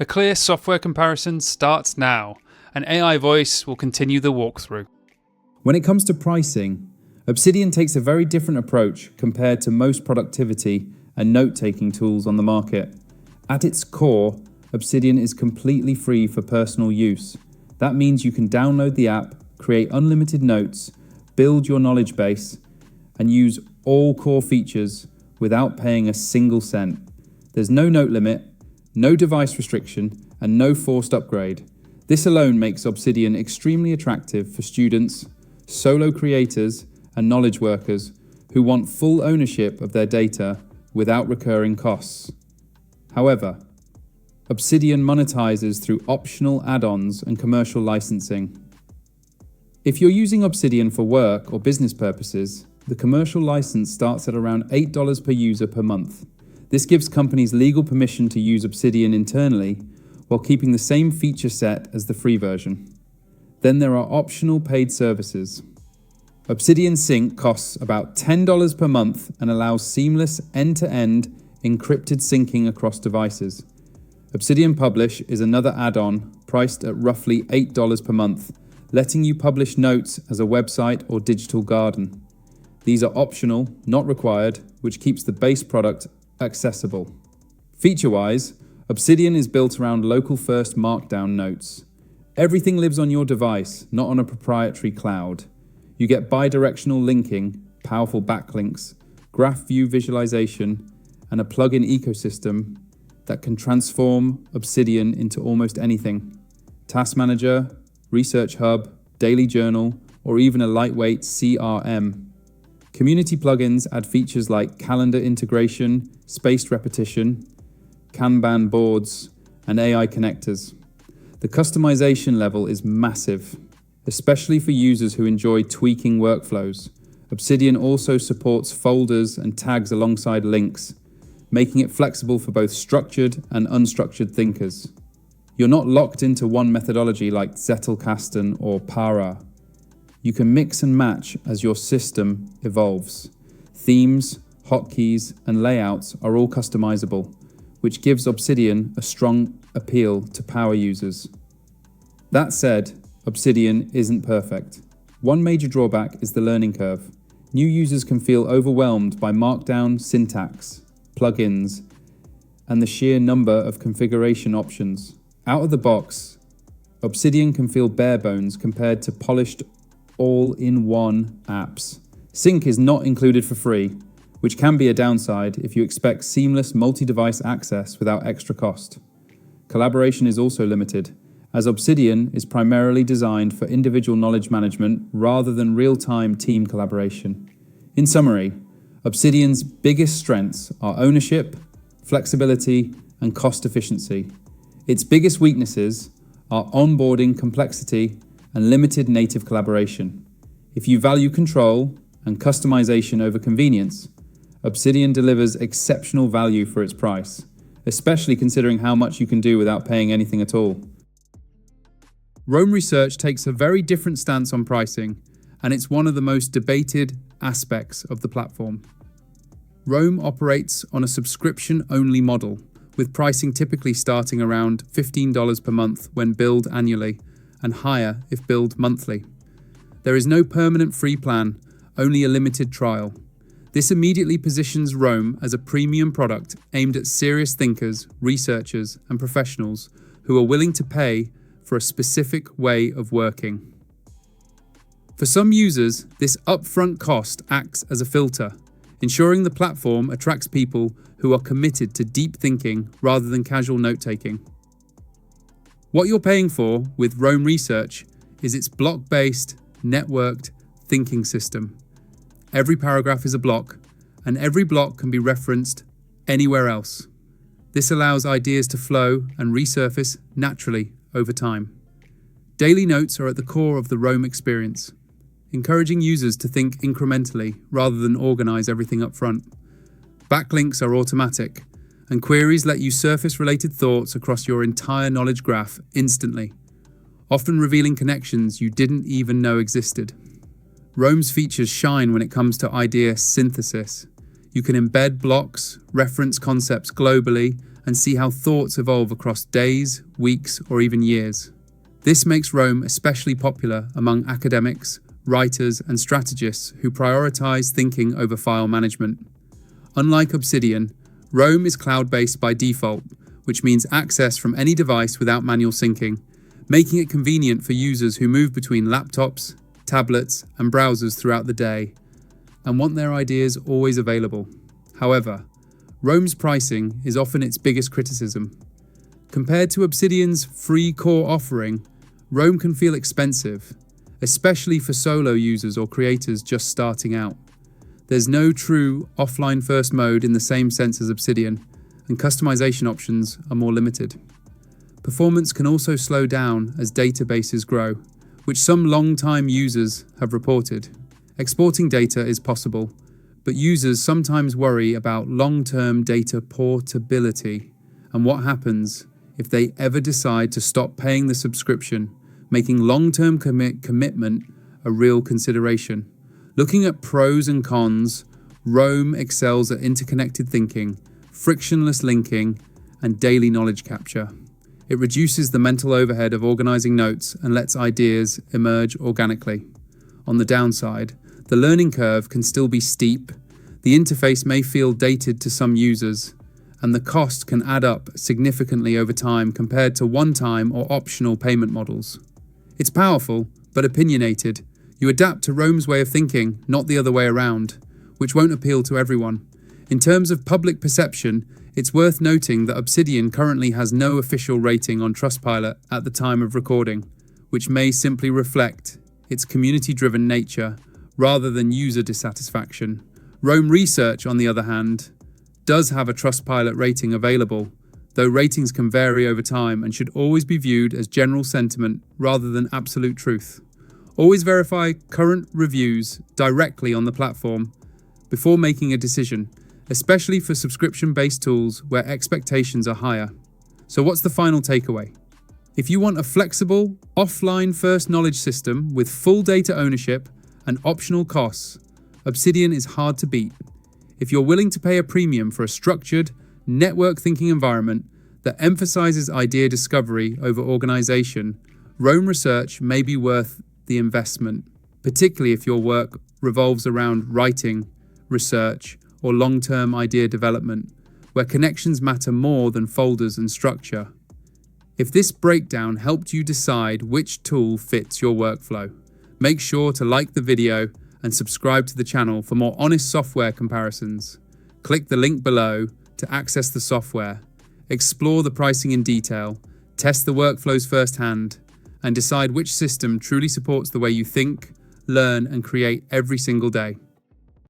A clear software comparison starts now. An AI voice will continue the walkthrough. When it comes to pricing, Obsidian takes a very different approach compared to most productivity and note-taking tools on the market. At its core, Obsidian is completely free for personal use. That means you can download the app, create unlimited notes, build your knowledge base, and use all core features without paying a single cent. There's no note limit, no device restriction, and no forced upgrade. This alone makes Obsidian extremely attractive for students, solo creators, and knowledge workers who want full ownership of their data without recurring costs. However, Obsidian monetizes through optional add-ons and commercial licensing. If you're using Obsidian for work or business purposes, the commercial license starts at around $8 per user per month. This gives companies legal permission to use Obsidian internally while keeping the same feature set as the free version. Then there are optional paid services. Obsidian Sync costs about $10 per month and allows seamless end-to-end encrypted syncing across devices. Obsidian Publish is another add-on priced at roughly $8 per month, letting you publish notes as a website or digital garden. These are optional, not required, which keeps the base product accessible. Feature-wise, Obsidian is built around local-first markdown notes. Everything lives on your device, not on a proprietary cloud. You get bidirectional linking, powerful backlinks, graph view visualization, and a plugin ecosystem that can transform Obsidian into almost anything. Task Manager, Research Hub, Daily Journal, or even a lightweight CRM. Community plugins add features like calendar integration, spaced repetition, Kanban boards, and AI connectors. The customization level is massive, especially for users who enjoy tweaking workflows. Obsidian also supports folders and tags alongside links, making it flexible for both structured and unstructured thinkers. You're not locked into one methodology like Zettelkasten or Para. You can mix and match as your system evolves. Themes, hotkeys, and layouts are all customizable, which gives Obsidian a strong appeal to power users. That said, Obsidian isn't perfect. One major drawback is the learning curve. New users can feel overwhelmed by Markdown syntax, plugins, and the sheer number of configuration options. Out of the box, Obsidian can feel bare bones compared to polished all-in-one apps. Sync is not included for free, which can be a downside if you expect seamless multi-device access without extra cost. Collaboration is also limited, as Obsidian is primarily designed for individual knowledge management rather than real-time team collaboration. In summary, Obsidian's biggest strengths are ownership, flexibility, and cost efficiency. Its biggest weaknesses are onboarding complexity and limited native collaboration. If you value control and customization over convenience, Obsidian delivers exceptional value for its price, especially considering how much you can do without paying anything at all. Rome Research takes a very different stance on pricing, and it's one of the most debated aspects of the platform. Rome operates on a subscription-only model, with pricing typically starting around $15 per month when billed annually, and higher if billed monthly. There is no permanent free plan, only a limited trial. This immediately positions Rome as a premium product aimed at serious thinkers, researchers, and professionals who are willing to pay for a specific way of working. For some users, this upfront cost acts as a filter, ensuring the platform attracts people who are committed to deep thinking rather than casual note-taking. What you're paying for with Rome Research is its block-based, networked thinking system. Every paragraph is a block, and every block can be referenced anywhere else. This allows ideas to flow and resurface naturally over time. Daily notes are at the core of the Rome experience, encouraging users to think incrementally rather than organize everything up front. Backlinks are automatic, and queries let you surface related thoughts across your entire knowledge graph instantly, often revealing connections you didn't even know existed. Rome's features shine when it comes to idea synthesis. You can embed blocks, reference concepts globally, and see how thoughts evolve across days, weeks, or even years. This makes Rome especially popular among academics, writers, and strategists who prioritize thinking over file management. Unlike Obsidian, Rome is cloud-based by default, which means access from any device without manual syncing, making it convenient for users who move between laptops, tablets, and browsers throughout the day and want their ideas always available. However, Rome's pricing is often its biggest criticism. Compared to Obsidian's free core offering, Rome can feel expensive, especially for solo users or creators just starting out. There's no true offline-first mode in the same sense as Obsidian, and customization options are more limited. Performance can also slow down as databases grow, which some long-time users have reported. Exporting data is possible, but users sometimes worry about long-term data portability and what happens if they ever decide to stop paying the subscription, making long-term commitment a real consideration. Looking at pros and cons, Rome excels at interconnected thinking, frictionless linking, and daily knowledge capture. It reduces the mental overhead of organizing notes and lets ideas emerge organically. On the downside, the learning curve can still be steep, the interface may feel dated to some users, and the cost can add up significantly over time compared to one-time or optional payment models. It's powerful, but opinionated. You adapt to Rome's way of thinking, not the other way around, which won't appeal to everyone. In terms of public perception, it's worth noting that Obsidian currently has no official rating on Trustpilot at the time of recording, which may simply reflect its community-driven nature rather than user dissatisfaction. Rome Research, on the other hand, does have a Trustpilot rating available, though ratings can vary over time and should always be viewed as general sentiment rather than absolute truth. Always verify current reviews directly on the platform before making a decision, especially for subscription-based tools where expectations are higher. So what's the final takeaway? If you want a flexible, offline-first knowledge system with full data ownership and optional costs, Obsidian is hard to beat. If you're willing to pay a premium for a structured, network-thinking environment that emphasizes idea discovery over organization, Rome Research may be worth the investment, particularly if your work revolves around writing, research, or long-term idea development, where connections matter more than folders and structure. If this breakdown helped you decide which tool fits your workflow, make sure to like the video and subscribe to the channel for more honest software comparisons. Click the link below to access the software, explore the pricing in detail, test the workflows firsthand, and decide which system truly supports the way you think, learn, and create every single day.